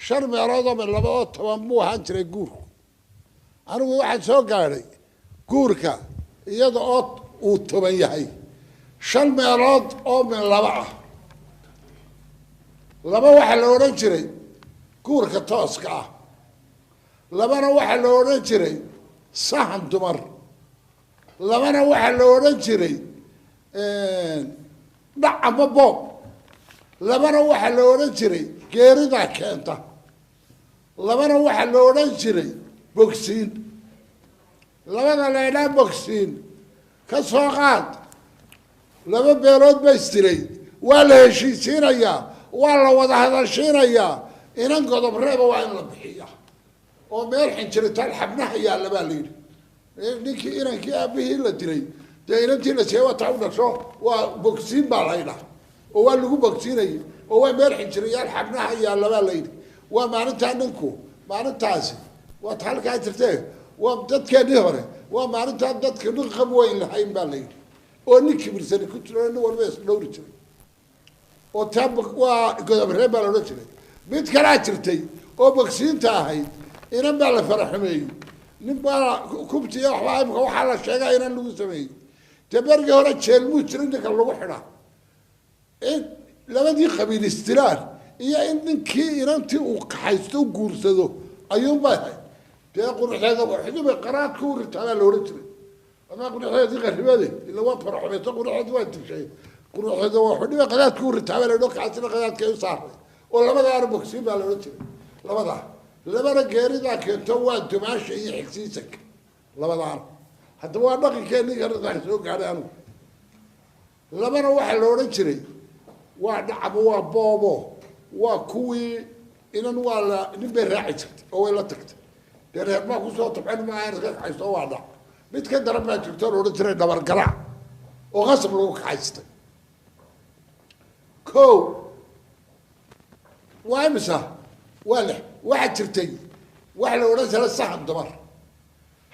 shan meeloodoo min labadoo toban buu ahaan jiray guurku anigu waxaan soo gaadhay guurka iyada oo uu toban yahay shan meelood oo min laba ah laba waxaa la odhan jiray guurka tooska ah labana waxaa la odhan jiray sahan dumar labana waxaa la odhan jiray dhac ama boob labana waxaa la odhan jiray geeridaa keenta labana waxaa la odhan jiray bogsiin labada laydhaa bogsiin ka soo qaad laba beelood ba isdiray waa la heshiisiinayaa waa la wada hadashiinayaa inan godob reeba waa in la bixiya oo meel xinjiritaan xabnaha yaalla baa la yidhi ninkii inankii aabihii la diray dee inantii la siiyey wataa u dhasho waa bogsiin baa laydhaa oo waa lagu bogsiinayay oo waa meel xinjiriyaal xabnaha yaalla baa la yidhi waa maalintaa ninku maalintaasi waad halkaa jirtee waa dadkeennii hore waa maalintaa dadka nin qab weyn lahayn baa la yidhi oo nin kibirsani ku jiro nin walba isdhowri jiray oo taa waa godobree baa la odhan jiray mid kalaa jirtay oo bogsiinta ahayd inan baa la faraxumeeyey nin baa kubtiya waxbaa imika waxaa la sheegaa inan lagu sameeyey dee bergii hore jeelmuu jiray ninka lagu xidhaa in labadii qabiil istiraan iyo in ninkii inantii uu kaxaysto u guursado ayuunbay ahayd dee quruxeeda waxdubay qaraadka u ritaabaa la odhan jiray amaa quruxeedii qaribade ila waa faraxumayso quruxeedi waa dishay quruxeeda waxdhibay qadaadka u ritaabaa la odhan kaasina qadaadka u saaray oo labadaana bogsiin baa la odhan jiray labadaa labana geeridaa keento waa dumaasha iyo xigsiisanka labadaana haddaba waa dhaqankeenii garadaan soo gaadhay anugu labana waxaa la odhan jiray waa dhacabo waa boobo waa kuwii inan waa la nin bay raaci jirtay oo way la tagtay dee reer baa kusoo tabcen maaha iska kaxaysto waa dhac mid ka daran baa jirto la odhan jiray dhabargaraac oo qasab lagu kaxaystay ko waa imisa waa lix waxaa jirtay waxa la odhan jiray sahan dumar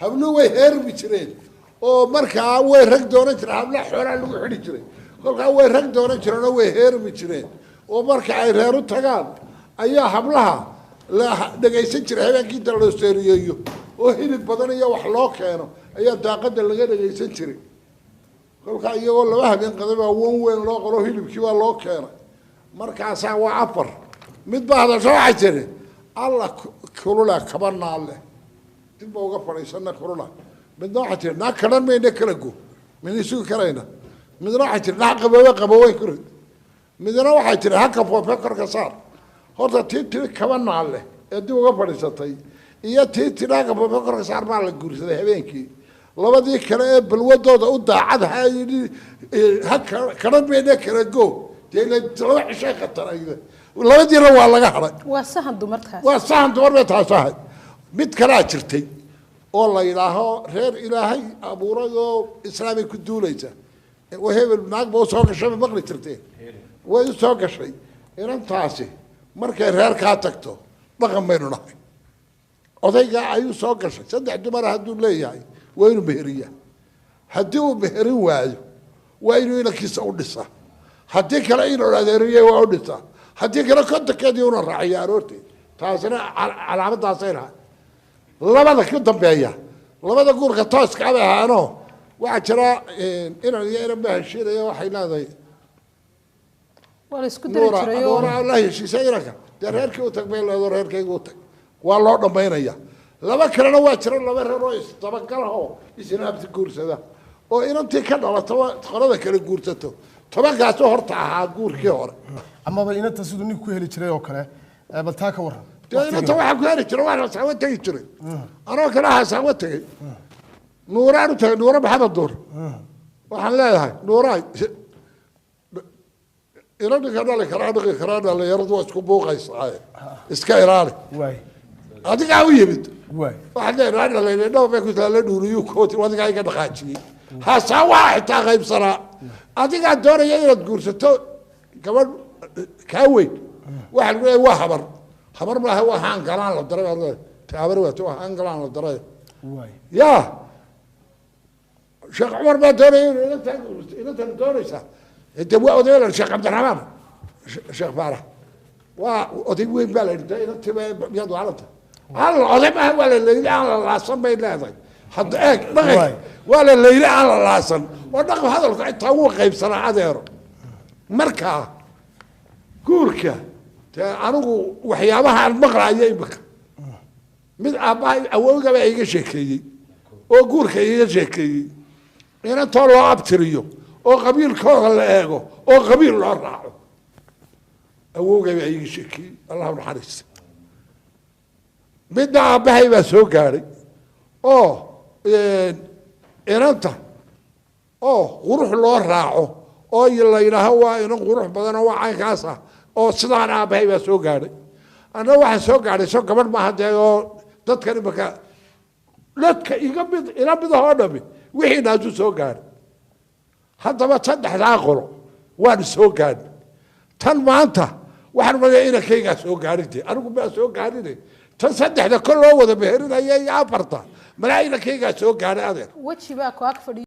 habluhu way heermi jireen oo markaa way rag doonan jireen hablaha xoolaa lagu xidhi jiray kolkaa way rag doonan jireen oo way heermi jireen oo marka ay reer u tagaan ayaa hablaha la dhagaysan jiray habeenkii inta loo seeriyeeyo oo hilib badan iyo wax loo keeno ayaa daaqada laga dhagaysan jiray kolkaa iyagoo laba habeen qadabaa wan weyn loo qoro hilibkii baa loo keenay markaasaa waa afar mid baa hadasho waxay tiri alla kulula kaba naalle dib baa uga fadhiisana kulula midna waxay tiri naa karan mayna kala go mina isugi karayna midna waxay tiri naa qabaweyn ku rid midna waxay tiri haka foofe korka saar horta tii tiri kaba naalle ee dib uga fadhiisatay iyo tii tiri haka foofe korka saar baa la guursaday habeenkii labadii kale ee balwadooda u daacad ahaa yidhi karan mayna kala go dee laba cishay khatarayda labadiina waa laga hadhay waa sahan dumarkaas waa sahan dumar bay taas ahayd mid kalaa jirtay oo la yidhaaho reer ilaahay abuuray oo islaamay ku duulaysa hebel naag ba usoo gashay bay maqli jirteen way usoo gashay inantaasi markay reer kaa tagto dhaqan baynu nahay odaygaa ayuu soo gashay saddex dumara hadduu leeyahay waa inuu meheriyaa haddii uu meherin waayo waa inuu inankiisa u dhisa haddii kale inuu adeeriye waa u dhisaa haddii kale kontankeedii una raaciya aroorteed taasina calaamadaasay lahay labada ka dambeeya labada guurka tooska abay ahaanoo waxaa jira inan iyo inan baa heshiinaya waxay leedahay waa la isku dari jiray oo nuura la heshiisay inanka dee reerkii u tag bay leedo reerkayga u tag waa loo dhammaynaya laba kalena waa jira laba reer oo isdabagalahoo isnaabti guursada oo inantii ka dhalato qolada kale guursato tobankaasoo horta ahaa guurkii hore amaba inanta siduu ninku ku heli jiray oo kale bal taa ka waran dee inanta waxaa ku heli jiray waa hasaawo tegi jiray anoo kale hasaawo tegey nuuraan u tagay nuura maxamed nuur waxaan leedahay nuuraay ina ninka dhali karaa dhaqi karaa dhalinyaradu waa isku buuqaysaa iska ilaali waay adigaa u yimid waay waxaad leedahay dhalinyaro dhow bay ku taala dhuuriyu kooti adigaa iga dhaqaajiyey hasaawaha xitaa qaybsanaa adigaa doonaya inaad guursato gabadh kaa weyn waxaa lagu leeyahay waa habar maaha waa haan galaan la daray baad leedahay habar waata waa haan galaan la daray waay yaa sheekh cumar baa doonaya inantan doonaysaa de waa odayla sheekh cabdiraxmaan sheekh faarax وأضيء وين بلد ده إذا تبى يضع على الله أضيء ما ولا الليل على العصام بين هذا حد إيه بغي ولا الليل على العصام ونقف هذا القطع هو غيب صراحة ذيره مركا كوركا أنا وحيابها المقرأ يبك من أباي أول قبل أي شيء أو كوركا أي شيء أنا طلع أبتريو أو قبيل كوغل إيجو أو قبيل لا راعو أو قبل أي شيء الله يرحمه من أباي بسوا كاري أو أنت أو وروح لا راعو أو يلا ينهوا ينقروح بدنا وعي كاسة أو صدق أباي بسوا كاري أنا واحد سوا كاري سوا قبل ما هذا أو تذكر بك لا يقبض يقبض هذا بي وحين نازو سوا كاري حتى ما تصدق الآخر وأنا سوا كاري تن ما أنت واحد ما يجينا كيجا سوا كاري دي أنا قلت بس سوا كاري دي تصدق ده كله هو ده بهرنا يا فرطة ما يجينا كيجا سوا كاري هذا وجهي بقى كواك